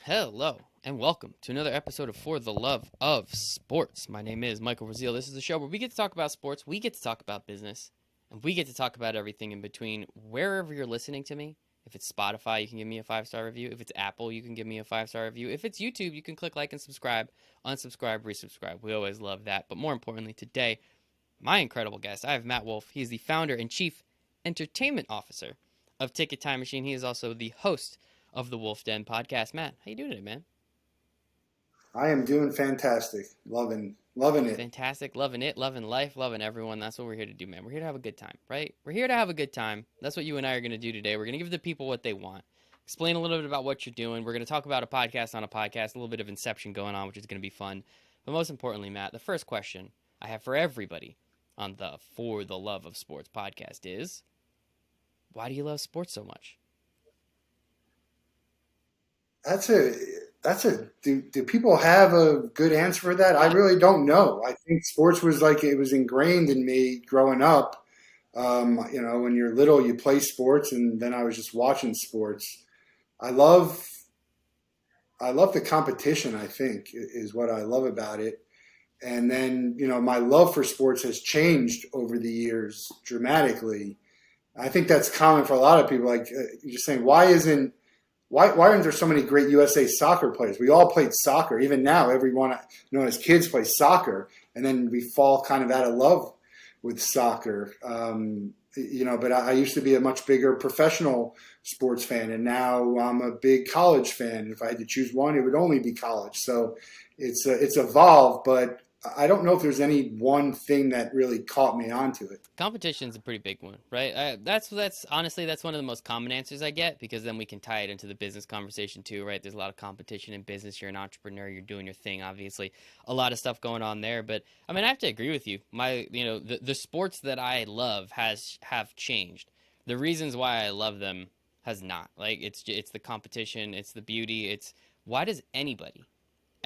Hello and welcome to another episode of For the Love of Sports. My name is Michael Rasile. This is a show where we get to talk about sports, we get to talk about business, and we get to talk about everything in between. Wherever you're listening to me, if it's Spotify, you can give me a 5-star review. If it's Apple, you can give me a 5-star review. If it's YouTube, you can click like and subscribe, unsubscribe, resubscribe. We always love that. But more importantly, today, my incredible guest, I have Matt Wolff. He is the founder and chief entertainment officer of Ticket Time Machine. He is also the host of the Wolff Den podcast. Matt, how you doing today, man? I am doing fantastic. Loving it. Fantastic. Loving it, loving life, loving everyone. That's what we're here to do, man. We're here to have a good time, right? We're here to have a good time. That's what you and I are going to do today. We're going to give the people what they want. Explain a little bit about what you're doing. We're going to talk about a podcast on a podcast, a little bit of inception going on, which is going to be fun. But most importantly, Matt, the first question I have for everybody on the For the Love of Sports podcast is, why do you love sports so much? That's a do people have a good answer for that? I really don't know. I think sports was like it was ingrained in me growing up. When you're little, you play sports, and then I was just watching sports. I love I love the competition. I think is what I love about it. And then my love for sports has changed over the years dramatically. I think that's common for a lot of people. Like you're just saying, why aren't there so many great USA soccer players? We all played soccer. Even now, everyone as kids play soccer, and then we fall kind of out of love with soccer. But I used to be a much bigger professional sports fan, and now I'm a big college fan. If I had to choose one, it would only be college. So it's evolved, but I don't know if there's any one thing that really caught me onto it. Competition's a pretty big one, right? That's honestly that's one of the most common answers I get because then we can tie it into the business conversation too, right? There's a lot of competition in business. You're an entrepreneur. You're doing your thing. Obviously, a lot of stuff going on there. But I mean, I have to agree with you. The sports that I love have changed. The reasons why I love them has not. Like it's the competition. It's the beauty. It's why does anybody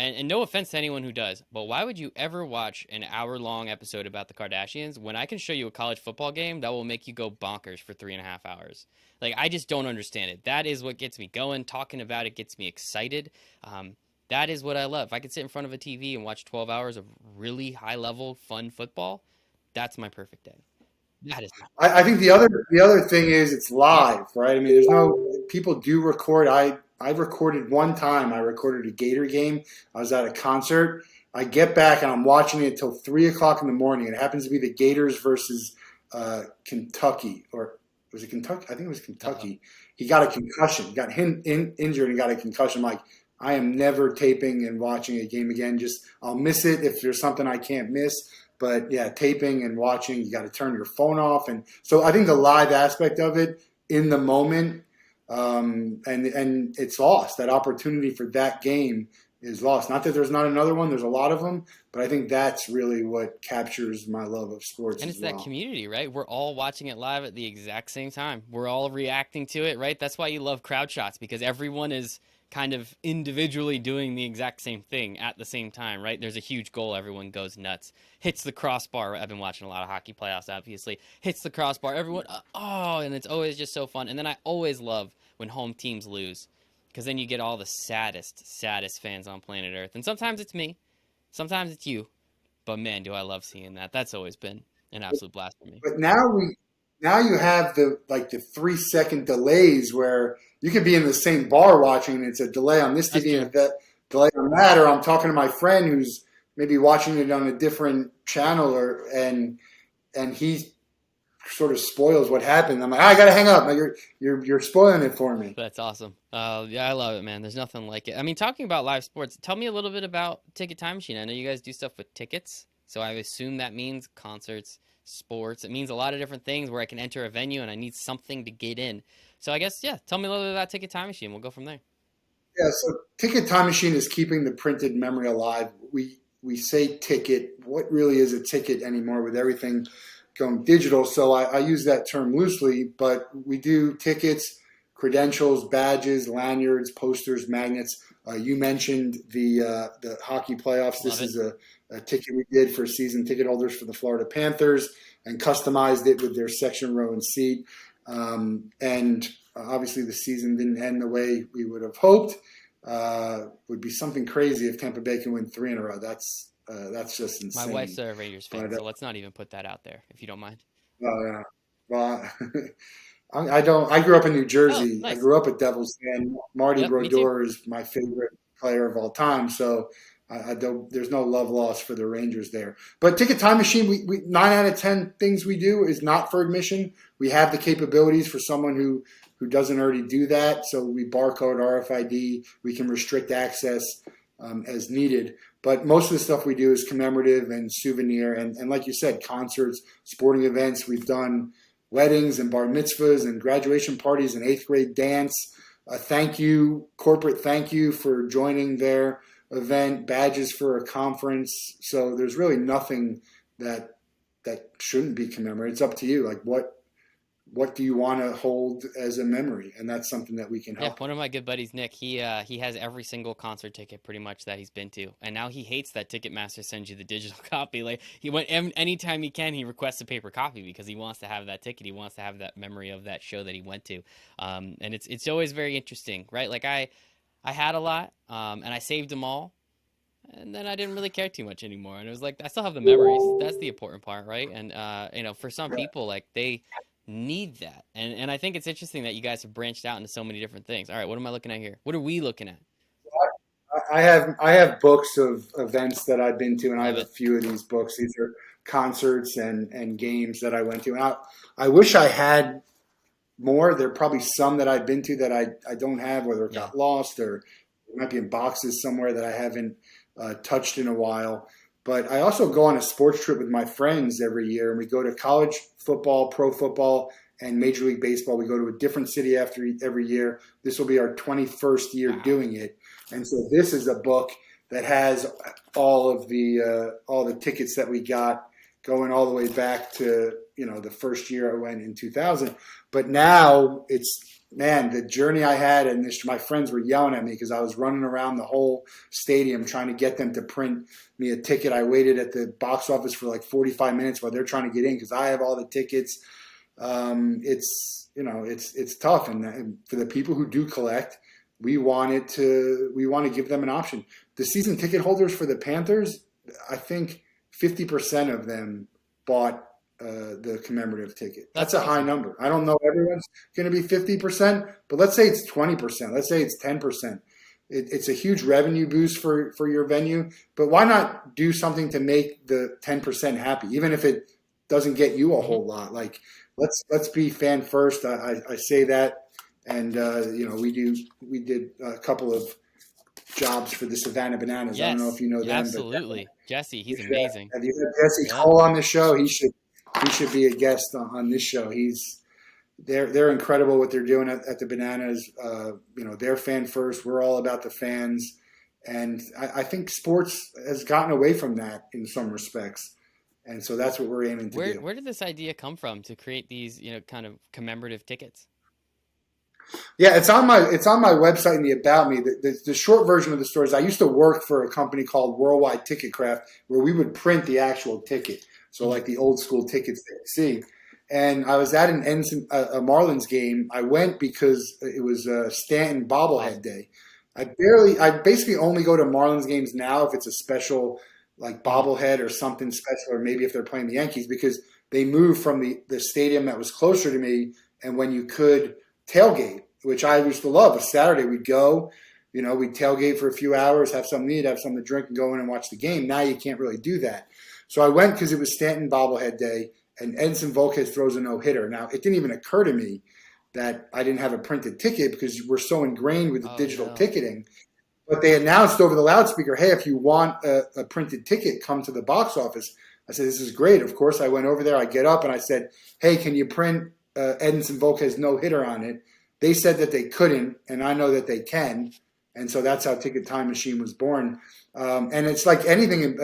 and no offense to anyone who does, but why would you ever watch an hour-long episode about the Kardashians when I can show you a college football game that will make you go bonkers for 3.5 hours? Like, I just don't understand it. That is what gets me going. Talking about it gets me excited. That is what I love. If I could sit in front of a TV and watch 12 hours of really high-level, fun football, that's my perfect day. That is not. I think the other thing is it's Yeah. live, right? I mean, there's no people do record. I recorded one time. I recorded a Gator game. I was at a concert. I get back and I'm watching it till 3 o'clock in the morning. It happens to be the Gators versus Kentucky, or was it Kentucky? I think it was Uh-oh. Kentucky. He got a concussion. He got injured and got a concussion. I'm like, I am never taping and watching a game again. Just I'll miss it if there's something I can't miss. But yeah, taping and watching, you got to turn your phone off. And so I think the live aspect of it in the moment, and it's lost. That opportunity for that game is lost. Not that there's not another one. There's a lot of them, but I think that's really what captures my love of sports And as it's that well. community, right? We're all watching it live at the exact same time. We're all reacting to it, right? That's why you love crowd shots because everyone is kind of individually doing the exact same thing at the same time, right? There's a huge goal, everyone goes nuts. Hits the crossbar. I've been watching a lot of hockey playoffs, obviously. Hits the crossbar, everyone, oh, and it's always just so fun. And then I always love when home teams lose because then you get all the saddest fans on planet Earth. And sometimes it's me, sometimes it's you, but man, do I love seeing that. That's always been an absolute blast for me. But now you have the 3 second delays where you could be in the same bar watching and it's a delay on this That's TV true. and a delay on that, or I'm talking to my friend who's maybe watching it on a different channel, and he sort of spoils what happened. I'm like, I gotta hang up. Like, you're spoiling it for me. That's awesome. Yeah, I love it, man. There's nothing like it. I mean, talking about live sports, tell me a little bit about Ticket Time Machine. I know you guys do stuff with tickets, so I assume that means concerts, sports. It means a lot of different things where I can enter a venue and I need something to get in. So I guess, yeah, tell me a little bit about Ticket Time Machine. We'll go from there. Yeah, so Ticket Time Machine is keeping the printed memory alive. We say ticket. What really is a ticket anymore with everything going digital? So I use that term loosely, but we do tickets, credentials, badges, lanyards, posters, magnets. You mentioned the hockey playoffs. Love This it. is a ticket we did for season ticket holders for the Florida Panthers and customized it with their section, row, and seat. And obviously, the season didn't end the way we would have hoped. would be something crazy if Tampa Bay can win three in a row. That's just My wife's insane. a Rangers fan, But so let's not even put that out there if you don't mind. uh, well, I don't. I grew up in New Oh, Jersey. I nice. grew up a Devils fan. Marty Yep, me too. Brodeur is my favorite player of all time. So I don't. There's no love lost for the Rangers there. But Ticket Time Machine, we 9 out of 10 things we do is not for admission. We have the capabilities for someone who doesn't already do that. So we barcode RFID. We can restrict access as needed. But most of the stuff we do is commemorative and souvenir, and like you said, concerts, sporting events. We've done weddings and bar mitzvahs and graduation parties and eighth grade dance. A thank you, corporate thank you for joining their event, badges for a conference. So there's really nothing that shouldn't be commemorated. It's up to you. Like what do you want to hold as a memory? And that's something that we can Yeah, help one with. of my good buddies, Nick, he has every single concert ticket pretty much that he's been to, and now he hates that Ticketmaster sends you the digital copy. Like he went anytime he can, he requests a paper copy because he wants to have that ticket. He wants to have that memory of that show that he went to, and it's always very interesting, right? Like I had a lot, and I saved them all, and then I didn't really care too much anymore. And it was like I still have the memories. That's the important part, right? And for some people, like they need that. And I think it's interesting that you guys have branched out into so many different things. All right, what am I looking at here? What are we looking at? I have books of events that I've been to, and I Love have a it. few of these books. These are concerts and games that I went to. And I wish I had more. There are probably some that I've been to that I don't have, whether it Yeah. got lost or it might be in boxes somewhere that I haven't touched in a while. But I also go on a sports trip with my friends every year, and we go to college football, pro football, and Major League Baseball. We go to a different city after every year. This will be our 21st year Wow. doing it, and so this is a book that has all the tickets that we got going all the way back to the first year I went in 2000. But now it's, man, the journey I had, and my friends were yelling at me because I was running around the whole stadium trying to get them to print me a ticket. I waited at the box office for like 45 minutes while they're trying to get in because I have all the tickets. It's tough, and for the people who do collect, we want to give them an option. The season ticket holders for the Panthers, I think 50% of them bought the commemorative ticket. That's That's a high awesome. number. I don't know everyone's going to be 50%, but let's say it's 20%. Let's say it's 10%. It's a huge revenue boost for your venue, but why not do something to make the 10% happy, even if it doesn't get you a Hmm. whole lot? Like let's be fan first. I say that, and we did a couple of jobs for the Savannah Bananas. I don't know if Yes, you know them, but absolutely. Jesse, you he's should amazing. have you had Jesse Yep. Cole on the show? He should be a guest on this show. They're incredible what they're doing at the Bananas. They're fan first. We're all about the fans, and I think sports has gotten away from that in some respects, and so that's what we're aiming to do. Where did this idea come from to create these, kind of commemorative tickets? Yeah, it's on my website in the about me. The short version of the story is I used to work for a company called Worldwide Ticket Craft where we would print the actual ticket, so Hmm. like the old school tickets that you see. And I was at a Marlins game. I went because it was Stanton Wow. bobblehead day. I basically only go to Marlins games now if it's a special like Hmm. bobblehead or something special, or maybe if they're playing the Yankees because they moved from the stadium that was closer to me and when you could tailgate, which I used to love. A Saturday we'd go, we'd tailgate for a few hours, have something to eat, have something to drink, and go in and watch the game. Now you can't really do that. So I went because it was Stanton bobblehead day, and Edinson Volquez throws a no hitter. Now it didn't even occur to me that I didn't have a printed ticket because we're so ingrained with the Oh digital no. ticketing. But they announced over the loudspeaker, "Hey, if you want a printed ticket, come to the box office." I said, "This is great." Of course, I went over there. I get up and I said, "Hey, can you print Edinson Volquez no hitter on it?" They said that they couldn't, and I know that they can, and so that's how Ticket Time Machine was born. And it's like anything,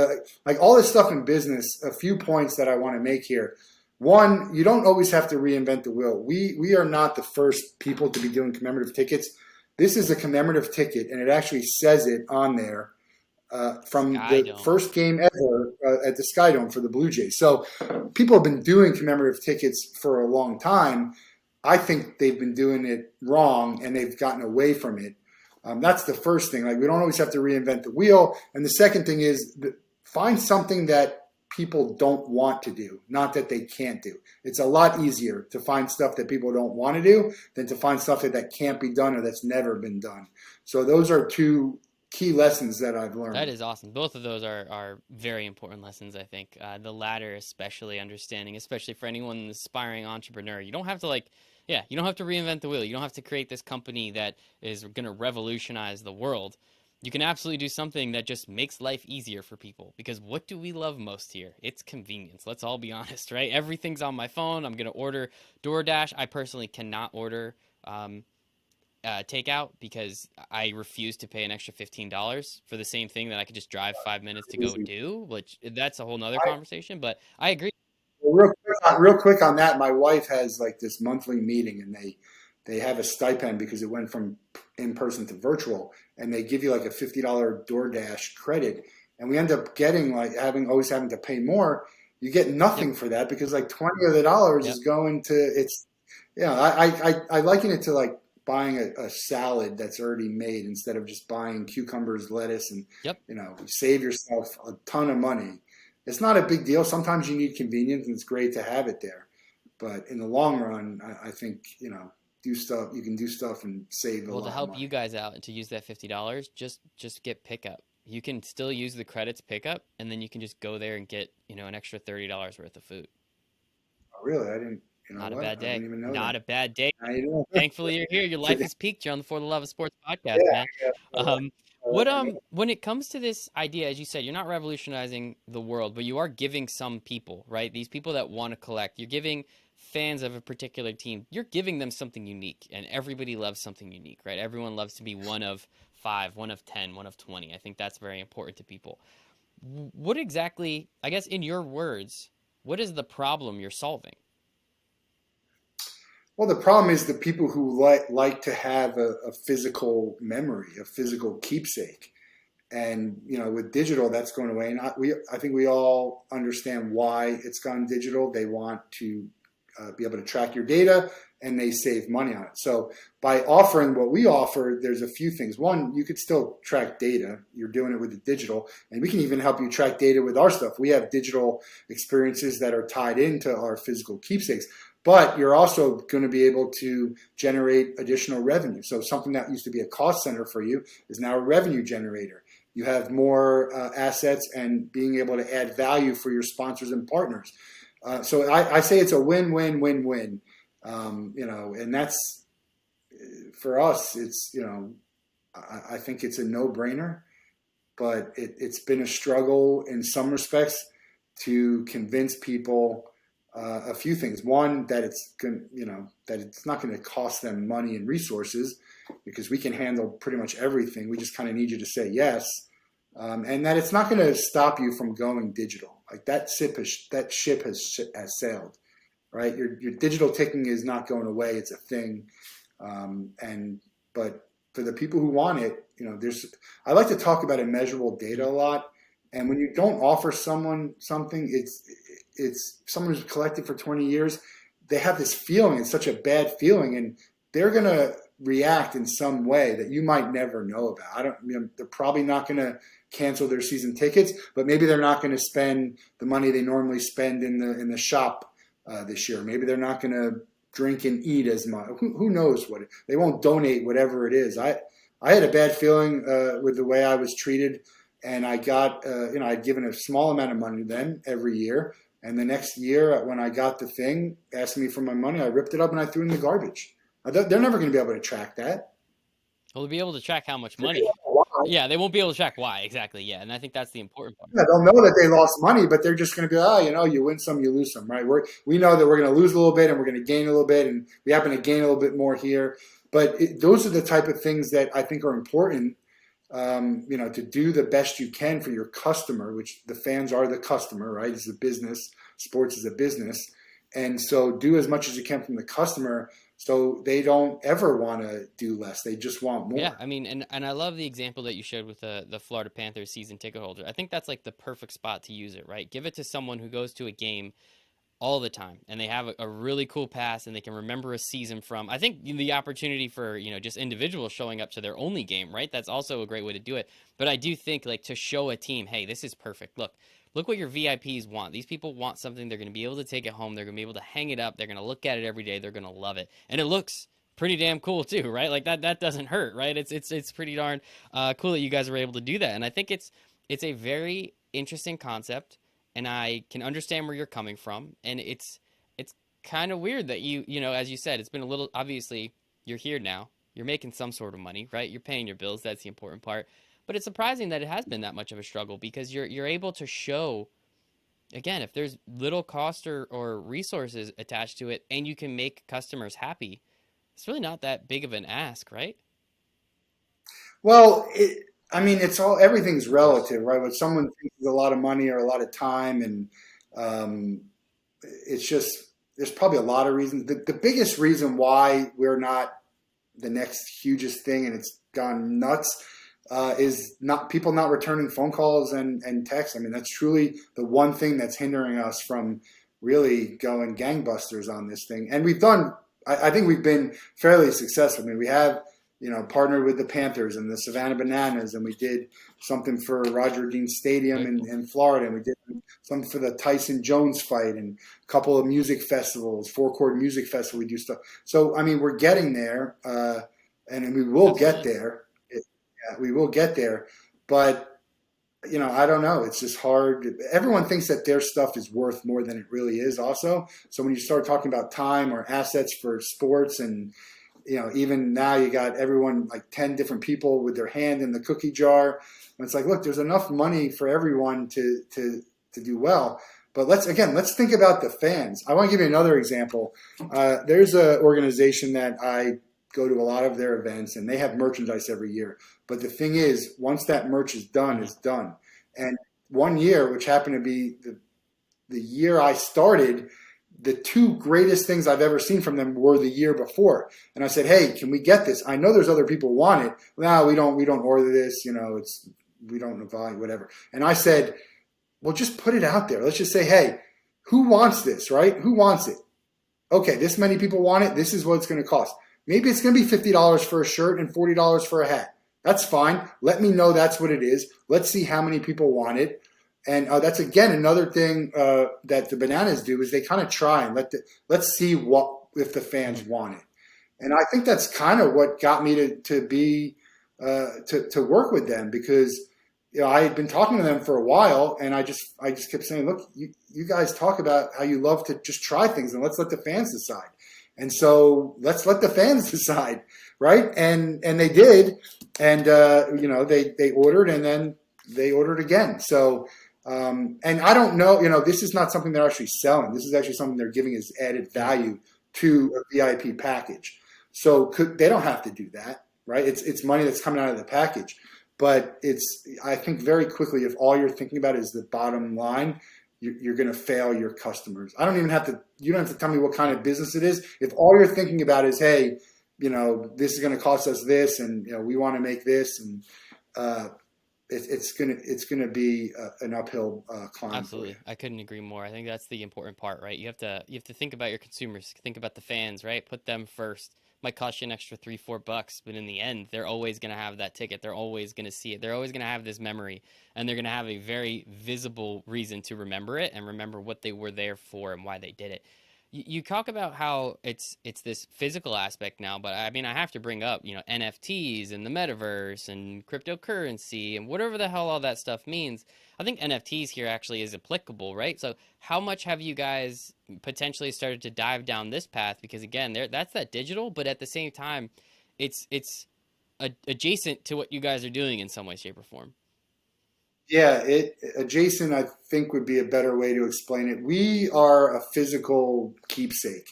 like all this stuff in business. A few points that I want to make here. One, you don't always have to reinvent the wheel. We are not the first people to be doing commemorative tickets. This is a commemorative ticket, and it actually says it on there from Sky the Dome. first game ever at the Sky Dome for the Blue Jays. So people have been doing commemorative tickets for a long time. I think they've been doing it wrong, and they've gotten away from it. That's the first thing. Like we don't always have to reinvent the wheel. And the second thing is find something that people don't want to do, not that they can't do. It's a lot easier to find stuff that people don't want to do than to find stuff that can't be done or that's never been done. So those are two key lessons that I've That learned. is awesome. Both of those are very important lessons, I think. The latter, especially understanding, especially for anyone an aspiring entrepreneur. You don't have to yeah, you don't have to reinvent the wheel. You don't have to create this company that is going to revolutionize the world. You can absolutely do something that just makes life easier for people. Because what do we love most here? It's convenience. Let's all be honest, right? Everything's on my phone. I'm going to order DoorDash. I personally cannot order um, takeout because I refuse to pay an extra $15 for the same thing that I could just drive 5 minutes to go Easy. do, which that's a whole nother conversation. But I agree. Well, real quick on that, my wife has like this monthly meeting, and they have a stipend because it went from in person to virtual, and they give you like a $50 DoorDash credit, and we end up getting like always having to pay more. You get Yep, nothing for that because like 20 of the dollars is yep, going to it's yeah. I liken it to like buying a salad that's already made instead of just buying cucumbers, lettuce, and yep. you save yourself a ton of money. It's not a big deal. Sometimes you need convenience, and it's great to have it there. But in the long run, I think do stuff. You can do stuff and save a Well, to lot of help you money. guys out and to use that $50, just get pickup. You can still use the credits pickup, and then you can just go there and get an extra $30 worth of food. Oh, really, I didn't. You know Not a what? bad I didn't day. even know that. Not a bad day. Now you know. Thankfully, you're here. Your life Today, has peaked. You're on the For the Love of Sports podcast, yeah. man. What when it comes to this idea, as you said, you're not revolutionizing the world, but you are giving some people, right? These people that want to collect. You're giving fans of a particular team. You're giving them something unique, and everybody loves something unique, right? Everyone loves to be one of five, one of 10, one of 20. I think that's very important to people. What exactly, I guess, in your words, what is the problem you're solving? Well, the problem is the people who like to have a physical memory, a physical keepsake. And with digital, that's going away. And I think we all understand why it's gone digital. They want to be able to track your data, and they save money on it. So by offering what we offer, there's a few things. One, you could still track data. You're doing it with the digital, and we can even help you track data with our stuff. We have digital experiences that are tied into our physical keepsakes. But you're also going to be able to generate additional revenue. So something that used to be a cost center for you is now a revenue generator. You have more assets and being able to add value for your sponsors and partners. So I say it's a win-win-win-win. And that's for us. It's I think it's a no-brainer, but it's been a struggle in some respects to convince people a few things. One, that that it's not going to cost them money and resources because we can handle pretty much everything. We just kind of need you to say yes, and that it's not going to stop you from going digital. Like that ship has sailed. Right, your digital ticking is not going away. It's a thing, and but for the people who want it, there's. I like to talk about immeasurable data a lot, and when you don't offer someone something, it's someone who's collected for 20 years. They have this feeling. It's such a bad feeling, and they're gonna react in some way that you might never know about. I don't. They're probably not gonna cancel their season tickets, but maybe they're not going to spend the money they normally spend in the shop this year. Maybe they're not going to drink and eat as much. Who knows what they won't donate whatever it is. I had a bad feeling with the way I was treated, and I got I'd given a small amount of money to them every year, and the next year when I got the thing asking me for my money, I ripped it up and I threw it in the garbage. They're never going to be able to track that. Well, to be able to track how much money. Yeah, they won't be able to track why exactly. Yeah, and I think that's the important part. Yeah, they'll know that they lost money, but they're just going to be, you win some, you lose some, right? We know that we're going to lose a little bit and we're going to gain a little bit, and we happen to gain a little bit more here. But those are the type of things that I think are important, to do the best you can for your customer, which the fans are the customer, right? It's a business. Sports is a business. And so do as much as you can from the customer so they don't ever want to do less. They just want Yeah, more. I mean, and I love the example that you showed with the Florida Panthers season ticket holder. I think that's like the perfect spot to use it, right? Give it to someone who goes to a game all the time, and they have a really cool past, and they can remember a season from. I think the opportunity for just individuals showing up to their only game, right? That's also a great way to do it. But I do think like to show a team, hey, this is perfect. Look what your VIPs want. These people want something. They're going to be able to take it home. They're going to be able to hang it up. They're going to look at it every day. They're going to love it, and it looks pretty damn cool too, right? Like that doesn't hurt, right? It's pretty darn cool that you guys were able to do that, and I think it's a very interesting concept, and I can understand where you're coming from, and it's kind of weird that as you said, it's been a little obviously you're here now, you're making some sort of money, right? You're paying your bills, that's the important part. But it's surprising that it has been that much of a struggle because you're able to show again if there's little cost or resources attached to it and you can make customers happy, it's really not that big of an ask, right? Well, I mean, everything's Of course. relative, right? What someone thinks is a lot of money or a lot of time, and um, it's just there's probably a lot of reasons. The biggest reason why we're not the next hugest thing, and it's gone nuts, is not people not returning phone calls and texts. I mean, that's truly the one thing that's hindering us from really going gangbusters on this thing. And we've done, I think we've been fairly successful. I mean, we have, partnered with the Panthers and the Savannah Bananas, and we did something for Roger Dean Stadium Very cool. in Florida, and we did something for the Tyson Jones fight, and a couple of music festivals, Four Chord Music Festival. We do stuff. So, I mean, we're getting there, and we will get Absolutely. there. Yeah, we will get there, but I don't know. It's just hard. Everyone thinks that their stuff is worth more than it really is. Also, so when you start talking about time or assets for sports, and even now you got everyone like 10 different people with their hand in the cookie jar, and it's like, look, there's enough money for everyone to do well. But let's think about the fans. I want to give you another example. There's an organization that I go to a lot of their events, and they have merchandise every year. But the thing is, once that merch is done, Hmm. it's done. And one year, which happened to be the year I started, the two greatest things I've ever seen from them were the year before. And I said, "Hey, can we get this? I know there's other people want it. No, we don't order this. We don't value whatever." And I said, "Well, just put it out there. Let's just say, hey, who wants this? Right? Who wants it? Okay, this many people want it. This is what it's going to cost. Maybe it's going to be $50 for a shirt and $40 for a hat. That's fine. Let me know that's what it is. Let's see how many people want it." And that's again another thing that the Bananas do is they kind of try and let's see what if the fans Hmm. want it. And I think that's kind of what got me to be to work with them, because I had been talking to them for a while, and I just kept saying, look, you guys talk about how you love to just try things, and let's let the fans decide. And so let's let the fans decide, right? And they did, and they ordered, and then they ordered again. So and I don't know, this is not something they're actually selling. This is actually something they're giving as added Hmm. value to a VIP package. So they don't have to do that, right? It's money that's coming out of the package. But I think very quickly, if all you're thinking about is the bottom line, you're going to fail your customers. You don't have to tell me what kind of business it is. If all you're thinking about is, hey, this is going to cost us this, and we want to make this, and uh, it's gonna be an uphill climb for you. Absolutely. I couldn't agree more. I think that's the important part, right? You have to think about your consumers, think about the fans, right? Put them first. Might cost you an extra 3-4 bucks, but in the end, they're always gonna have that ticket. They're always gonna see it. They're always gonna have this memory, and they're gonna have a very visible reason to remember it and remember what they were there for and why they did it. You talk about how it's this physical aspect now, but I mean I have to bring up NFTs and the metaverse and cryptocurrency and whatever the hell all that stuff means. I think NFTs here actually is applicable, right? So how much have you guys potentially started to dive down this path? Because again, that's that digital, but at the same time, it's adjacent to what you guys are doing in some way, shape, or form. Yeah, adjacent, I think, would be a better way to explain it. We are a physical keepsake.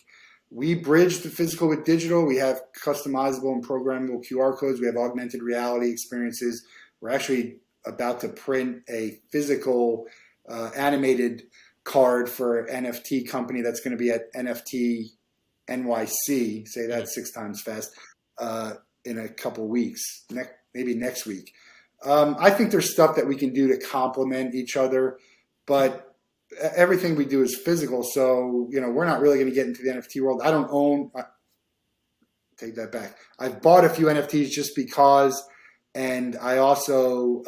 We bridge the physical with digital. We have customizable and programmable QR codes. We have augmented reality experiences. We're actually about to print a physical animated card for an NFT company that's going to be at NFT NYC. Say Mhm. that 6 times fast. Uh, in a couple weeks, maybe next week. I think there's stuff that we can do to complement each other, but everything we do is physical. So, we're not really going to get into the NFT world. I don't own, I take that back. I've bought a few NFTs just because, and I also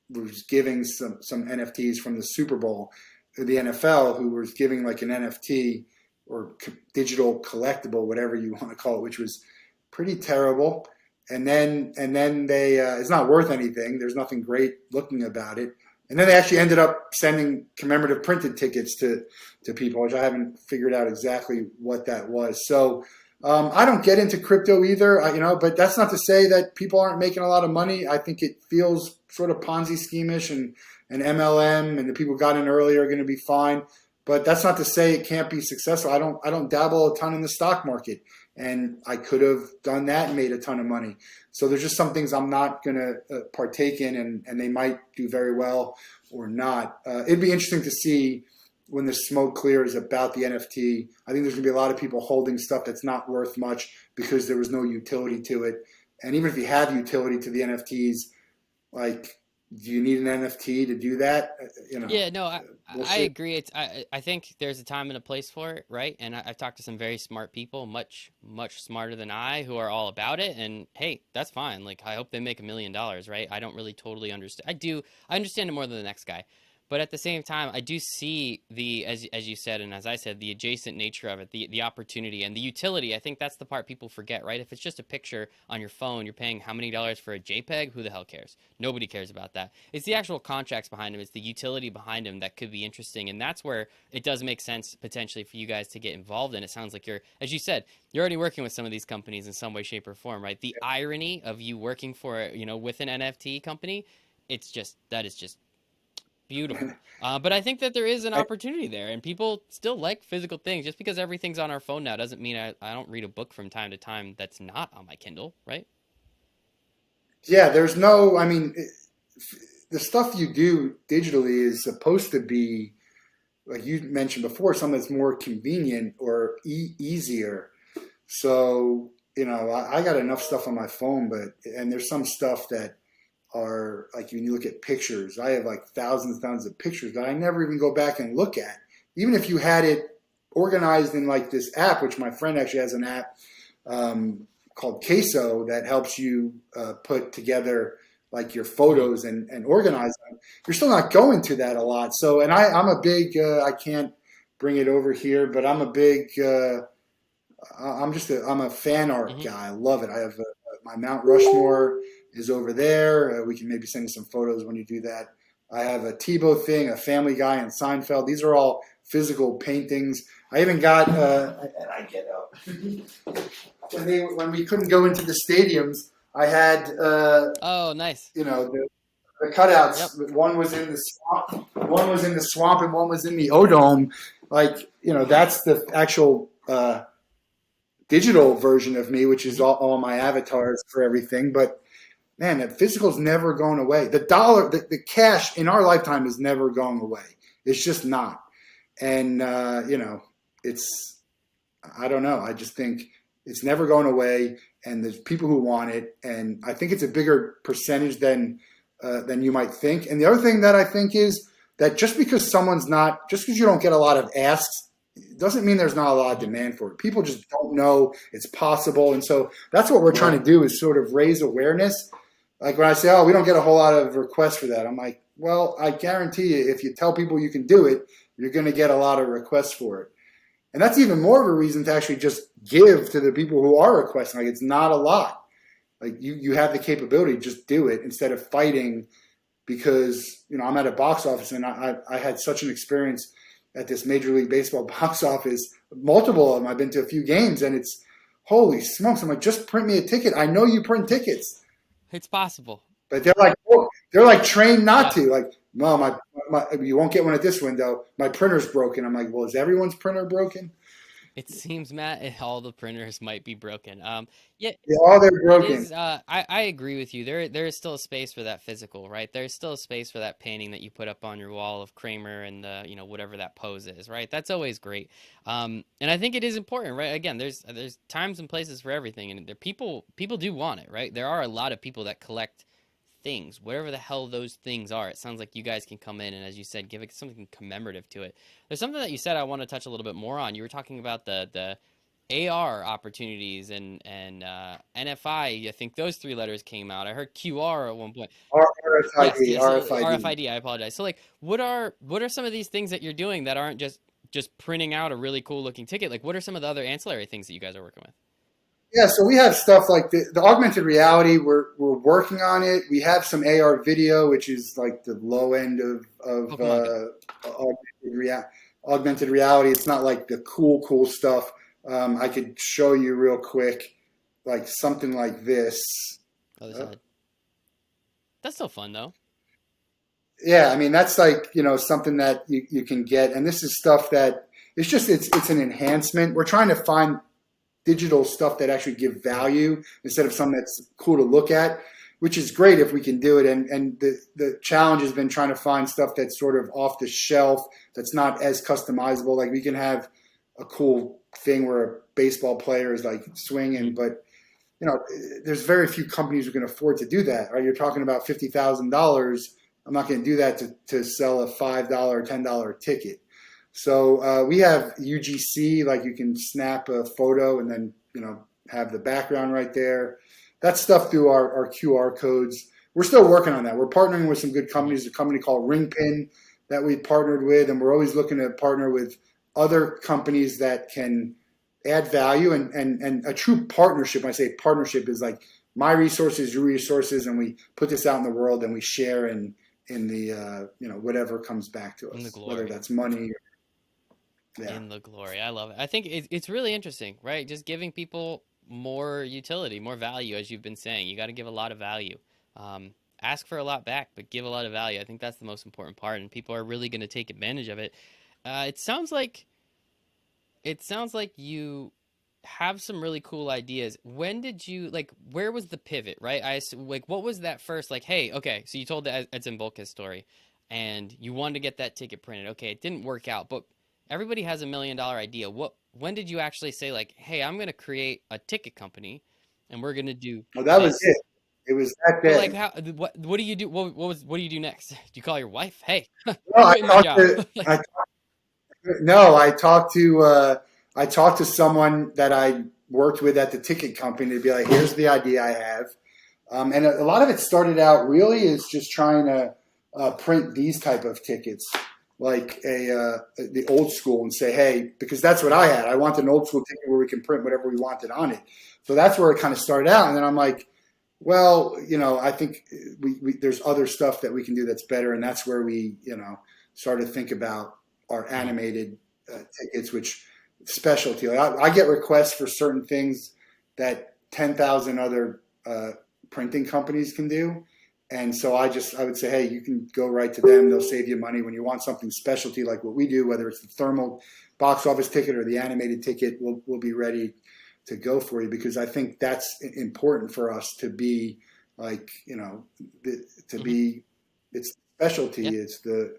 was giving some NFTs from the Super Bowl, the NFL, who was giving like an NFT or digital collectible, whatever you want to call it, which was pretty terrible. And then they it's not worth anything. There's nothing great looking about it. And then they actually ended up sending commemorative printed tickets to people, which I haven't figured out exactly what that was. So I don't get into crypto either, but that's not to say that people aren't making a lot of money. I think it feels sort of Ponzi scheme-ish, and MLM, and the people who got in early are going to be fine. But that's not to say it can't be successful. I don't dabble a ton in the stock market, and I could have done that and made a ton of money. So there's just some things I'm not going to partake in, and they might do very well or not. It'd be interesting to see when the smoke clears about the NFT. I think there's going to be a lot of people holding stuff that's not worth much because there was no utility to it. And even if you have utility to the NFTs, like, do you need an NFT to do that? Yeah, no, We'll I see. agree. I think there's a time and a place for it, right? And I've talked to some very smart people, much smarter than I, who are all about it. And hey, that's fine. Like, I hope they make $1 million, right? I don't really totally understand. I understand it more than the next guy. But at the same time, I do see the, as you said, and as I said, the adjacent nature of it, the opportunity and the utility. I think that's the part people forget, right? If it's just a picture on your phone, you're paying how many dollars for a JPEG? Who the hell cares? Nobody cares about that. It's the actual contracts behind them. It's the utility behind them that could be interesting, and that's where it does make sense potentially for you guys to get involved. And it sounds like you're, as you said, you're already working with some of these companies in some way, shape, or form, right? The irony of you working for, with an NFT company, it's just that is just beautiful. But I think that there is an I, opportunity there, and people still like physical things. Just because everything's on our phone now doesn't mean I don't read a book from time to time that's not on my Kindle, right? yeah, there's no. I mean, the stuff you do digitally is supposed to be, like you mentioned before, something that's more convenient or easier. So, I got enough stuff on my phone, and there's some stuff that are like, when you look at pictures, I have like thousands and thousands of pictures that I never even go back and look at. Even if you had it organized in like this app, which my friend actually has an app called Queso that helps you put together like your Mm-hmm. photos and organize them, you're still not going to that a lot. So, and I'm a big, I can't bring it over here, but I'm a big, I'm a fan art Mm-hmm. guy. I love it. I have my Mount Rushmore is over there. We can maybe send you some photos when you do that. I have a Tebow thing, a Family Guy, and Seinfeld. These are all physical paintings. I even got, and I get up when we couldn't go into the stadiums. I had, Oh, nice. the Yep. cutouts. One was in the swamp. One was in the swamp, and one was in the Odome. Like, that's the actual digital version of me, which is Mm-hmm. all my avatars for everything. But man, the physical's never going away. The dollar, the cash in our lifetime is never going away. It's just not. And it's, I don't know. I just think it's never going away, and there's people who want it, and I think it's a bigger percentage than you might think. And the other thing that I think is that just because you don't get a lot of asks, doesn't mean there's not a lot of Mm-hmm. demand for it. People just don't know it's possible, and so that's what we're trying to do, is sort of raise awareness. Like when I say, "Oh, we don't get a whole lot of requests for that," I'm like, "Well, I guarantee you, if you tell people you can do it, you're going to get a lot of requests for it." And that's even more of a reason to actually just give to the people who are requesting. Like, it's not a lot. Like, you have the capability, just do it instead of fighting, because I'm at a box office, and I had such an experience at this Major League Baseball box office. Multiple of them. I've been to a few games, and it's holy smokes. I'm like, just print me a ticket. I know you print tickets, It's possible. but they're like, oh, they're like trained not Yep. to. Like, no, you won't get one at this window. My printer's broken. I'm like, well, is everyone's printer broken? It seems, Matt, all the printers might be broken. Yeah, Yeah, all they're it broken. is. I agree with you. There is still a space for that physical, right? There's still a space for that painting that you put up on your wall of Kramer and whatever that pose is, right? That's always great. And I think it is important, right? Again, there's times and places for everything, and people do want it, right? There are a lot of people that collect things, whatever the hell those things are. It sounds like you guys can come in and, as you said, give it something commemorative to it. There's something that you said I want to touch a little bit more on. You were talking about the AR opportunities and NFI. I think those three letters came out. I heard QR at one point. Yes, RFID, yes, RFID. RFID. I apologize. So, like, what are some of these things that you're doing that aren't just printing out a really cool looking ticket? Like, what are some of the other ancillary things that you guys are working with? Yeah, so we have stuff like the augmented reality. We're working on it. We have some AR video, which is like the low end of Pokemon Go. augmented reality. It's not like the cool stuff. I could show you real quick, like something like this. Other Uh, side. That's still fun though. yeah, I mean that's like something that you can get, and this is stuff that it's an enhancement. We're trying to find digital stuff that actually give Mm. value instead of something that's cool to look at, which is great if we can do it. And the challenge has been trying to find stuff that's sort of off the shelf, that's not as customizable. Like we can have a cool thing where a baseball player is like Mm. swinging, but there's very few companies who can afford to do that. Right? You're talking about $50,000. I'm not going to do that to sell a $5 or $10 ticket. So we have UGC, like you can snap a photo and then have the background right there. That's stuff through our QR codes. We're still working on that. We're partnering with some good Mm. companies. A company called Ringpin that we partnered with, and we're always looking to partner with other companies that can add value and a true partnership. When I say partnership is like my resources, your resources, and we put this out in the world and we share in the whatever comes back to In the us, whether glory. that's money. Yeah. In the glory. I love it. I think it's really interesting, right? Just giving people more utility, more value, as you've been saying. You got to give a lot of value. Ask for a lot back, but give a lot of value. I think that's the most important part, and people are really going to take advantage of it. It sounds like you have some really cool ideas. When did you like? Where was the pivot? Right? Like, what was that first? Like, hey, okay. So you told the Edson Volquez story, and you wanted to get that ticket printed. Okay, it didn't work out, but everybody has $1 million idea. When did you actually say like, hey, I'm gonna create a ticket company, and we're gonna do Well, that was this? it. It was that But like, day. how? What do you do? What do you do next? Do you call your wife? Hey, No, I'm I quitting my talked job. to Like, I no, I talked to someone that I worked with at the ticket company to be like, here's the idea I have. And a lot of it started out really is just trying to print these type of tickets, like the old school, and say, hey, because that's what I had. I want an old school ticket where we can print whatever we wanted on it. So that's where it kind of started out. And then I'm like, well, I think there's other stuff that we can do that's better, and that's where we, started to think about our mhm, animated tickets, which specialty. Like I get requests for certain things that 10,000 other printing companies can do. And so I would say, hey, you can go right to them. They'll save you money when you want something specialty like what we do, whether it's the thermal box office ticket or the animated ticket. We'll be ready to go for you because I think that's important for us to be like to mhm, be it's specialty. yeah, It's the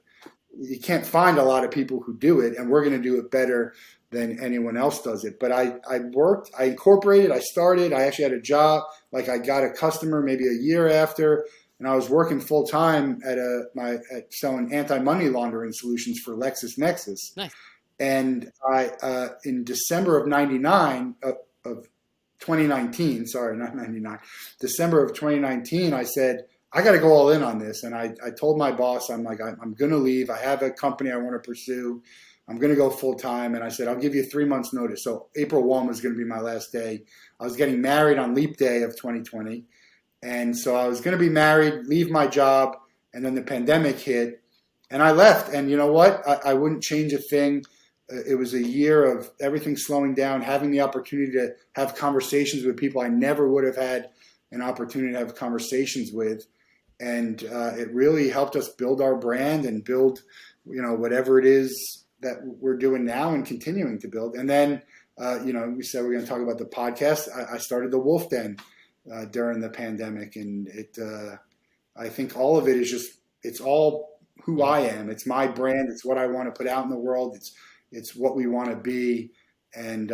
you can't find a lot of people who do it, and we're going to do it better than anyone else does it. But I worked, I incorporated, I started, I actually had a job, like I got a customer maybe a year after, and I was working full time at selling anti money laundering solutions for LexisNexis. nice. And I in December of '99 of 2019, sorry, not 99, December of 2019, I said, I got to go all in on this. And I told my boss, I'm like, I'm going to leave. I have a company I want to pursue. I'm going to go full time. And I said, I'll give you 3 months notice. So April 1 was going to be my last day. I was getting married on leap day of 2020. And so I was going to be married, leave my job. And then the pandemic hit and I left. And you know what? I wouldn't change a thing. It was a year of everything slowing down, having the opportunity to have conversations with people I never would have had an opportunity to have conversations with. And it really helped us build our brand and build, whatever it is that we're doing now and continuing to build. And then, we said we're going to talk about the podcast. I started the Wolff Den during the pandemic, and I think all of it is just it's all who Mhm. I am. It's my brand. It's what I want to put out in the world. It's what we want to be, and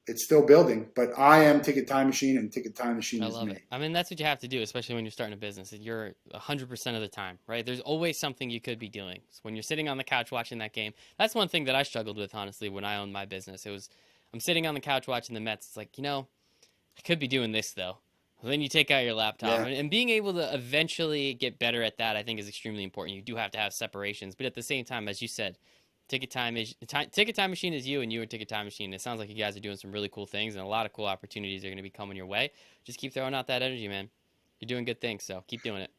it's still building. But I am Ticket Time Machine, and Ticket Time Machine I is love me. it. I mean, that's what you have to do, especially when you're starting a business. You're 100% of the time, right? There's always something you could be doing. So when you're sitting on the couch watching that game, that's one thing that I struggled with, honestly, when I owned my business. It was, I'm sitting on the couch watching the Mets. It's like, I could be doing this though. Well, then you take out your laptop, Yeah. and being able to eventually get better at that, I think, is extremely important. You do have to have separations, but at the same time, as you said, Ticket Time Machine is you, and you are Ticket Time Machine. It sounds like you guys are doing some really cool things, and a lot of cool opportunities are going to be coming your way. Just keep throwing out that energy, man. You're doing good things, so keep doing it.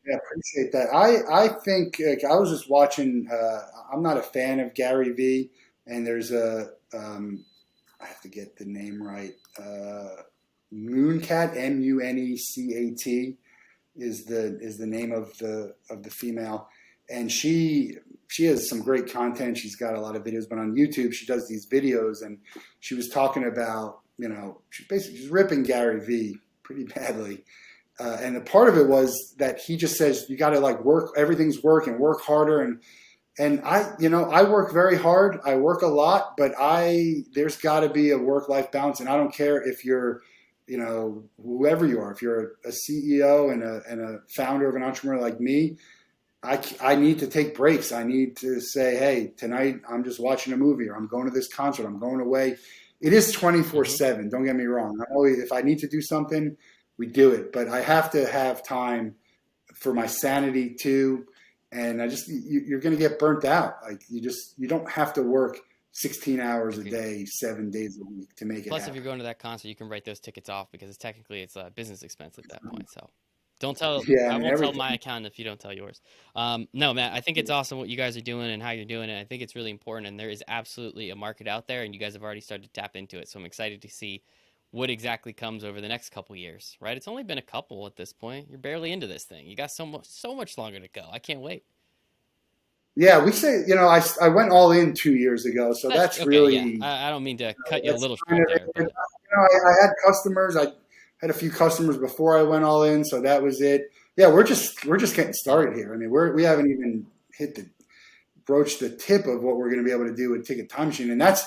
Yeah, appreciate that. I think like, I was just watching. I'm not a fan of Gary Vee, and there's I have to get the name right. Mooncat, Munecat, is the name of the female, and she has some great content. She's got a lot of videos, but on YouTube she does these videos, and she was talking about she's ripping Gary Vee pretty badly. And a part of it was that he just says you got to like work, everything's work and work harder. And I work very hard. I work a lot, but there's got to be a work-life balance. And I don't care if you're, whoever you are, if you're a CEO and a founder of an entrepreneur like me, I need to take breaks. I need to say, hey, tonight I'm just watching a movie, or I'm going to this concert. I'm going away. It is Hmm. 24/7. Don't get me wrong. If I need to do something, we do it. But I have to have time for my sanity too. And you're going to get burnt out. Like you don't have to work 16 hours a Agreed. day, 7 days a week to make it Plus, if you're happen. going to that concert, you can write those tickets off because it's a business expense at that point. So don't tell. Yeah, I I mean won't tell my everything. account if you don't tell yours. No, Matt. I think it's awesome what you guys are doing and how you're doing it. I think it's really important, and there is absolutely a market out there, and you guys have already started to tap into it. So I'm excited to see what exactly comes over the next couple years. Right? It's only been a couple at this point. You're barely into this thing. You got so much longer to go. I can't wait. Yeah, we say, I went all in 2 years ago, so That's that's okay. Yeah, really I don't mean to cut you a that's little kind short of there, it. but I had customers. I had a few customers before I went all in, so that was it. Yeah, we're just getting love it. started here. I mean, we haven't even hit the broach the tip of what we're going to be able to do with Ticket Time Machine. And that's,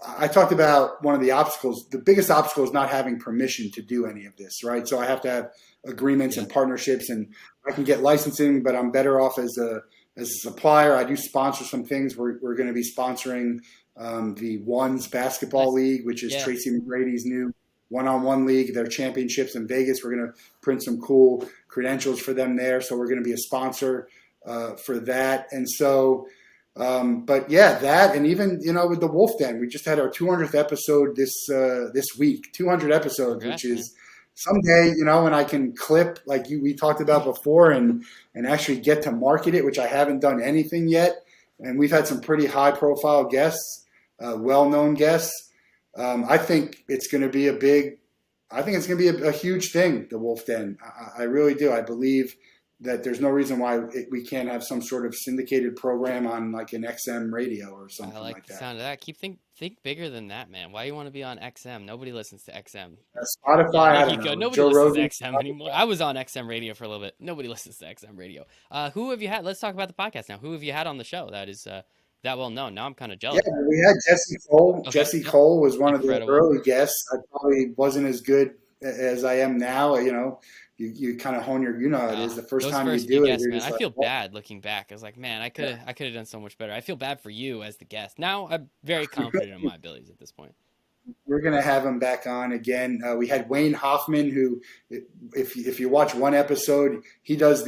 I talked about one of the obstacles. The biggest obstacle is not having permission to do any of this, right? So I have to have agreements Yeah. and partnerships, and I can get licensing, but I'm better off as a supplier. I do sponsor some things. We're going to be sponsoring the Ones Basketball Nice. League, which is Yeah. Tracy McGrady's new one-on-one league. Their championships in Vegas. We're going to print some cool credentials for them there. So we're going to be a sponsor for that. And so, but yeah, that, and even with the Wolff Den, we just had our 200th episode this week. 200 episodes, which Congrats, man. is someday, when I can clip like we talked about before, and actually get to market it, which I haven't done anything yet. And we've had some pretty high profile guests, well known guests. I think it's going to be I think it's going to be a huge thing, the Wolff Den. I really do. I believe that there's no reason why we can't have some sort of syndicated program on like an XM radio or I something like like the that. sound of that. Think bigger than that, man. Why you want to be on XM? Nobody listens to XM. Yeah, Spotify, there I you don't go. know, Nobody Joe listens to Rogan. XM anymore. I was on XM radio for a little bit. Nobody listens to XM radio. Who have you had? Let's talk about the podcast now. Who have you had on the show that is that well known? Now I'm kind of Yeah, jealous. we had Jesse Cole. Okay. Jesse Yep. Cole was one of the Incredible. early guests. I probably wasn't as good as I am now. You kind of hone your, how it is. The first Those time you first few do it, guests, you're man, just I like, feel what? bad looking back. I was like, man, I could have done so much better. I feel bad for you as the guest. Now I'm very confident in my abilities at this point. We're gonna have him back on again. We had Wayne Hoffman, who, if you watch one episode, he does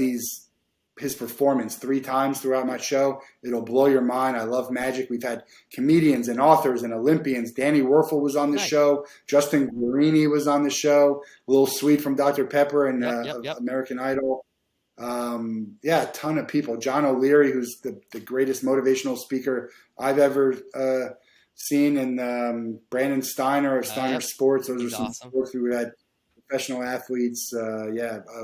his performance 3 times throughout my show. It'll blow your mind. I love magic. We've had comedians and authors and Olympians. Danny Werfel was on the Nice. show. Justin Guarini was on the show. Little Sweet from Dr. Pepper and Yep. Yep. Yep. American Idol. Yeah, a ton of people. John O'Leary, who's the greatest motivational speaker I've ever seen, and Brandon Steiner of Steiner Yep. Sports. Those are He's some awesome. sports we had professional athletes.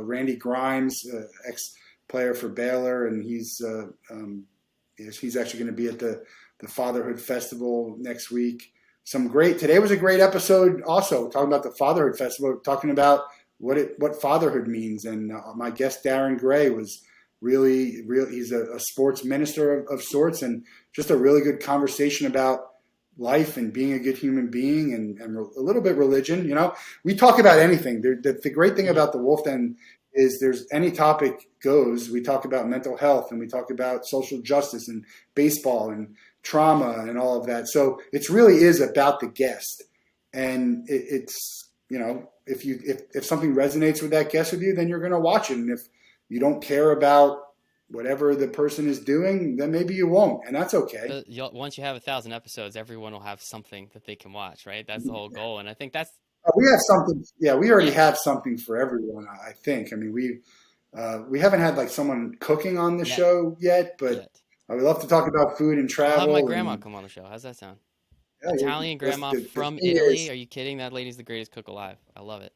Randy Grimes, ex player for Baylor, and he's actually going to be at the Fatherhood Festival next week. Today was a great episode. Also talking about the Fatherhood Festival, talking about what fatherhood means. And my guest Darren Gray was really. He's a sports minister of sorts, and just a really good conversation about life and being a good human being and a little bit religion. You know, we talk about anything. The great thing Hmm. about the Wolf Den is there's any topic goes. We talk about mental health and we talk about social justice and baseball and trauma and all of that. So it really is about the guest, and it's you know if something resonates with that guest with you, then you're going to watch it, and if you don't care about whatever the person is doing, then maybe you won't, and that's okay. Once you have 1,000 episodes, everyone will have something that they can watch, right? That's the whole goal, and I think that's We have something. Yeah, we already yeah, have something for everyone. I think. I mean, we haven't had like someone cooking on the yet show yet, but yet. I would love to talk about food and I'll have my travel grandma and come on the show. How's that sound? yeah. Italian grandma The from thing Italy. is, Are you kidding? That lady's the greatest cook alive. I love it.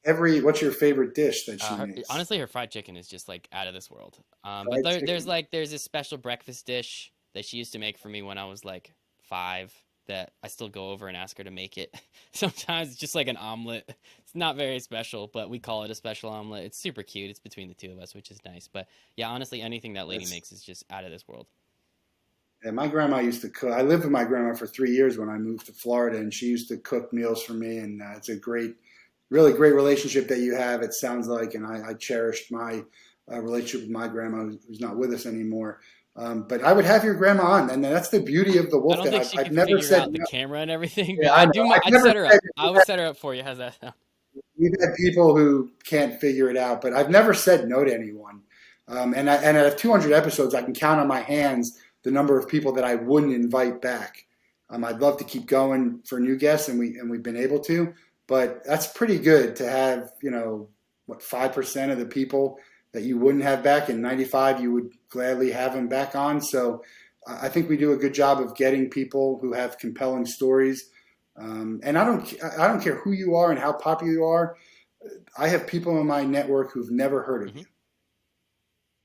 every what's your favorite dish that she makes? Honestly, her fried chicken is just like out of this world. But Fried chicken. there's this special breakfast dish that she used to make for me when I was like 5 that I still go over and ask her to make it. Sometimes it's just like an omelet. It's not very special, but we call it a special omelet. It's super cute. It's between the two of us, which is nice. But yeah, honestly, anything that lady That's makes is just out of this world. and my grandma used to cook. I lived with my grandma for 3 years when I moved to Florida, and she used to cook meals for me. And it's a really great relationship that you have. It sounds like, and I cherished my relationship with my grandma, who's not with us anymore. But I would have your grandma on, and that's the beauty of the I Wolf don't Den. think she I've could never figure said out the no. camera and everything, Yeah, but I know. I've I'd never set her said up. I would set her up for you. How's that sound? we've had people who can't figure it out, but I've never said no to anyone. And out of 200 episodes, I can count on my hands the number of people that I wouldn't invite back. I'd love to keep going for new guests, and we've been able to, but that's pretty good to have. You know, what 5% of the people that you wouldn't have back, and 95 you would gladly have them back on. So I think we do a good job of getting people who have compelling stories. And I don't care who you are and how popular you are. I have people in my network who've never heard of Hmm. you.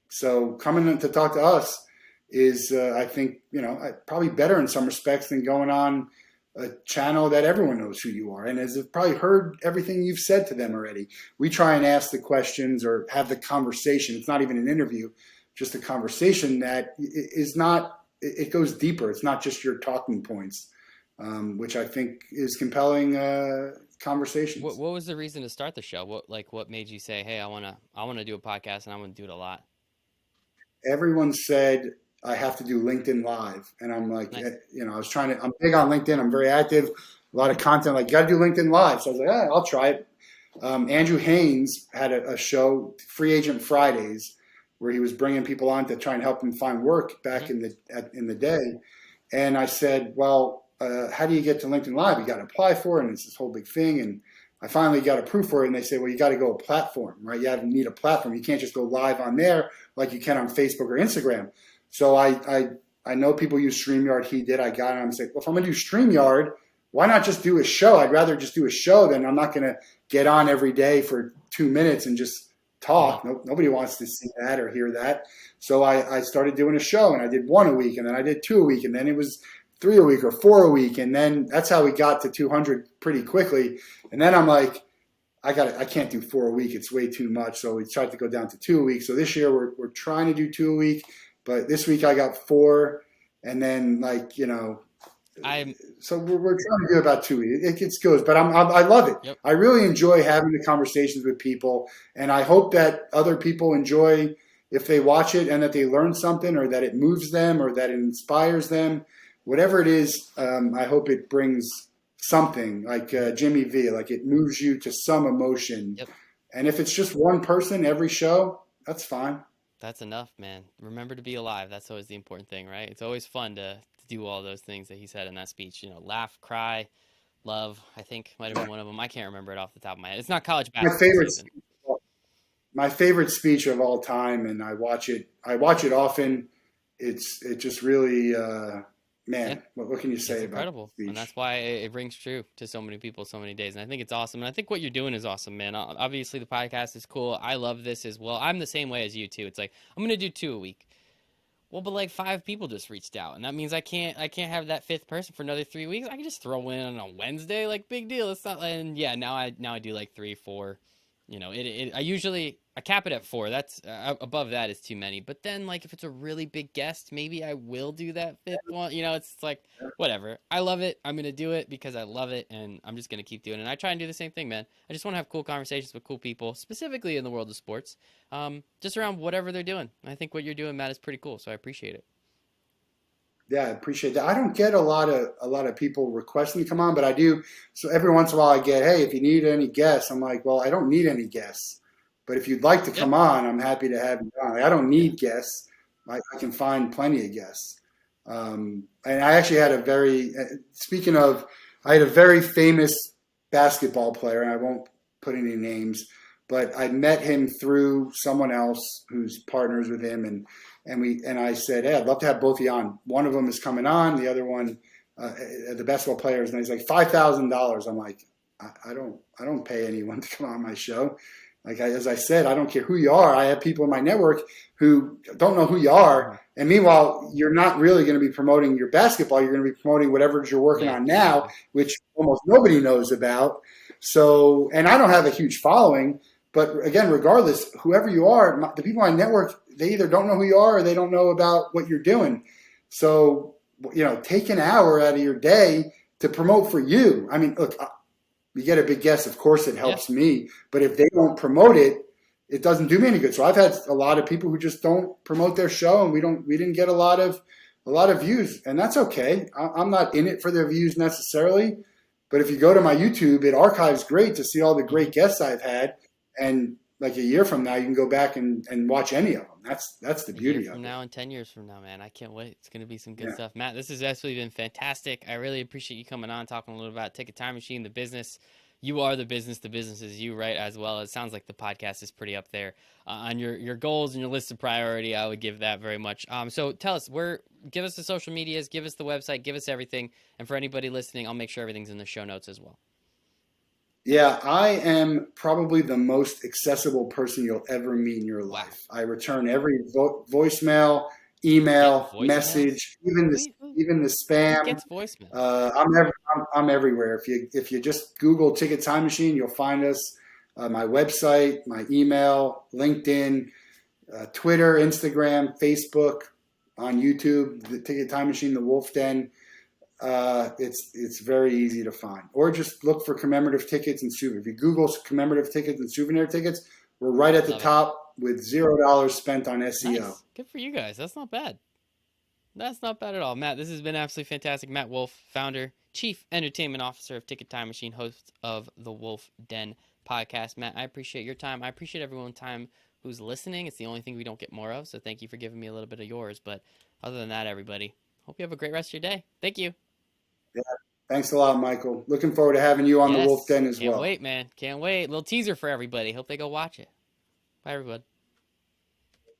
So coming in to talk to us is, I think, you know, probably better in some respects than going on a channel that everyone knows who you are and has probably heard everything you've said to them already. We try and ask the questions or have the conversation. It's not even an interview, just a conversation that is not. It goes deeper. It's not just your talking points, which I think is compelling conversations. What was the reason to start the show? What made you say, "Hey, I wanna do a podcast and I want to do it a lot." Everyone said I have to do LinkedIn Live, and I'm like, Nice. you know, I was trying to. I'm big on LinkedIn. I'm very active. A lot of content. Like, you got to do LinkedIn Live. So I was like, I'll try it. Andrew Haynes had a show, Free Agent Fridays, where he was bringing people on to try and help them find work back Hmm. in the day. And I said, well, how do you get to LinkedIn Live? You got to apply for it, and it's this whole big thing. And I finally got approved for it, and they say, well, you got to go a platform, right? Need a platform. You can't just go live on there like you can on Facebook or Instagram. So I know people use StreamYard. He did. I got it. I'm like, well, if I'm going to do StreamYard, why not just do a show? I'd rather just do a show than I'm not going to get on every day for 2 minutes and just Hmm. talk. Nobody wants to see that or hear that. So I started doing a show, and I did one a week, and then I did two a week, and then it was three a week or four a week, and then that's how we got to 200 pretty quickly. And then I'm like, I can't do four a week. It's way too much. So we tried to go down to two a week. So this year we're trying to do two a week, but this week I got four, and then like you know, I'm so we're trying to do about two. It gets goes, but I love it. Yep. I really enjoy having the conversations with people, and I hope that other people enjoy if they watch it and that they learn something, or that it moves them, or that it inspires them. Whatever it is, I hope it brings something like Jimmy V. Like it moves you to some emotion, Yep. and if it's just one person every show, that's fine. That's enough, man. Remember to be alive. That's always the important thing, right? It's always fun to do all those things that he said in that speech. You know, laugh, cry, love. I think might have been one of them. I can't remember it off the top of my head. It's not college My basketball favorite season. my favorite speech of all time, and I watch it. I watch it often. It just really, Yeah, man. What can you it's say about incredible, the and that's speech? why it rings true to so many people, so many days. And I think it's awesome. And I think what you're doing is awesome, man. Obviously, the podcast is cool. I love this as well. I'm the same way as you too. It's like I'm gonna do two a week. Well, but like 5 people just reached out, and that means I can't have that fifth person for another 3 weeks. I can just throw in on a Wednesday, like big deal. It's not, and yeah, now I do like three, four. You know, I usually I cap it at four. That's above that is too many. But then, like, if it's a really big guest, maybe I will do that fifth one. You know, it's like whatever. I love it. I'm gonna do it because I love it, and I'm just gonna keep doing it. And I try and do the same thing, man. I just want to have cool conversations with cool people, specifically in the world of sports, just around whatever they're doing. I think what you're doing, Matt, is pretty cool. So I appreciate it. Yeah, I appreciate that. I don't get a lot of people requesting to come on, but I do. So every once in a while, I get, hey, if you need any guests, I'm like, well, I don't need any guests, but if you'd like to Yeah, come on, I'm happy to have you on. Like, I don't yeah. need guests. I can find plenty of guests. And I actually had a very speaking of, I had a very famous basketball player, and I won't put any names, but I met him through someone else who's partners with him, and I said, hey, I'd love to have both of you on. One of them is coming on, the other one, the basketball players, and he's like $5,000. I'm like, I don't pay anyone to come on my show. Like as I said, I don't care who you are. I have people in my network who don't know who you are, Mhm. and meanwhile, you're not really going to be promoting your basketball. You're going to be promoting whatever you're working Yeah, on now, exactly. which almost nobody knows about. So, and I don't have a huge following, but again, regardless, whoever you are, the people on my network, they either don't know who you are or they don't know about what you're doing. So, take an hour out of your day to promote for you. I mean, look, you get a big guest, of course it Yeah, helps me, but if they don't promote it, it doesn't do me any good. So I've had a lot of people who just don't promote their show, and we didn't get a lot of views, and that's okay. I'm not in it for the views necessarily, but if you go to my YouTube, it archives great to see all the hmm great guests I've had, and like a year from now, you can go back and watch any of them. That's the a year beauty from of it. now and 10 years from now, man, I can't wait. It's gonna be some good Yeah. stuff, Matt. This has absolutely been fantastic. I really appreciate you coming on, talking a little about Ticket Time Machine, the business. You are the business. The business is you, right? As well. It sounds like the podcast is pretty up there on your goals and your list of priority. I would give that very much. So tell us give us the social medias, give us the website, give us everything. And for anybody listening, I'll make sure everything's in the show notes as well. Yeah, I am probably the most accessible person you'll ever meet in your Wow. life. I return every voicemail, You get email, voicemails? message, even the Who spam. gets voicemails? I'm everywhere. If you just Google Ticket Time Machine, you'll find us. My website, my email, LinkedIn, Twitter, Instagram, Facebook, on YouTube, the Ticket Time Machine, the Wolff Den. It's very easy to find. Or just look for commemorative tickets and souvenirs. If you Google commemorative tickets and souvenir tickets, we're right at the Love it. top with $0 spent on SEO. Nice. Good for you guys. That's not bad. That's not bad at all. Matt, this has been absolutely fantastic. Matt Wolff, founder, chief entertainment officer of Ticket Time Machine, host of the Wolff Den podcast. Matt, I appreciate your time. I appreciate everyone's time who's listening. It's the only thing we don't get more of, so thank you for giving me a little bit of yours. But other than that, everybody, hope you have a great rest of your day. Thank you. Yeah. Thanks a lot, Michael. Looking forward to having you on the Wolff Yes. Den as Can't well. wait, man. Can't wait. Little teaser for everybody. Hope they go watch it. Bye, everybody.